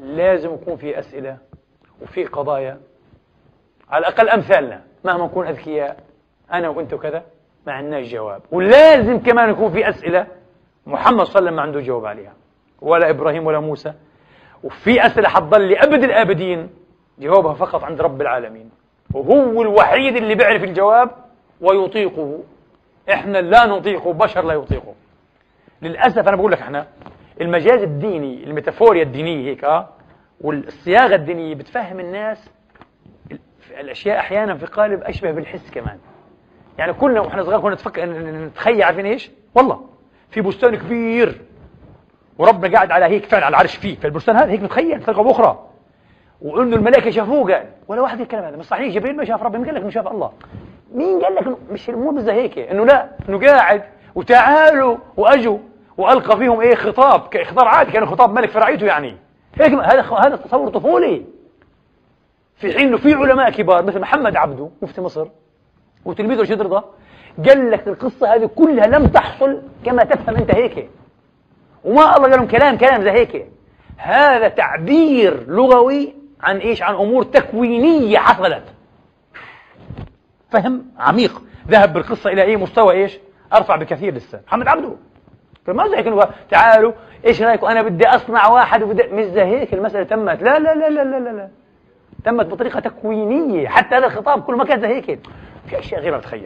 لازم يكون في أسئلة وفي قضايا، على الأقل أمثالنا مهما نكون أذكياء أنا وأنت وكذا ما عندناش جواب، ولازم كمان يكون في أسئلة محمد صلى الله عليه وسلم ما عنده جواب عليها، ولا إبراهيم ولا موسى. وفي أسئلة حتضل لأبد الآبدين جوابها فقط عند رب العالمين، وهو الوحيد اللي بيعرف الجواب ويطيقه. إحنا لا نطيقه، بشر لا يطيقه للأسف. أنا بقول لك إحنا المجاز الديني، الميتافوريا الدينية هيك والصياغة الدينية بتفهم الناس الأشياء أحيانا في قالب أشبه بالحس كمان. يعني كلنا وإحنا صغار كنا نتخيل عارفين إيش؟ والله في بستان كبير وربنا قاعد على هيك فعلا على العرش فيه، فالبستان هذا هيك متخيل بطريقة أخرى، وإنه الملائكة شافوه. قال ولا واحد الكلام هذا مش صحيح، جبريل ما شاف ربنا، مين قال لك إنه شاف الله؟ مين قال لك مش مو بس هيك، إنه لا، إنه قاعد وتعالوا وأجوا وألقى فيهم إيه خطاب، كخطاب عادي، كان خطاب ملك في رعيته يعني هيك. هذا تصور طفولي، في حين إنه في علماء كبار مثل محمد عبده مفتي مصر وتلميذه رشيد رضا قال لك القصة هذه كلها لم تحصل كما تفهم أنت هيك، وما الله قال لهم كلام زي هيك. هذا تعبير لغوي عن إيش؟ عن أمور تكوينية حصلت. فهم عميق، ذهب بالقصة إلى أي مستوى إيش؟ أرفع بكثير لسه. محمد عبده ما زي هيك إنه تعالوا إيش رأيكم أنا بدي أصنع واحد مش زي هيك المسألة تمت. لا لا لا لا لا لا، تمت بطريقة تكوينية. حتى هذا الخطاب كل ما كان زي هيك، في أشياء غير متخيلة.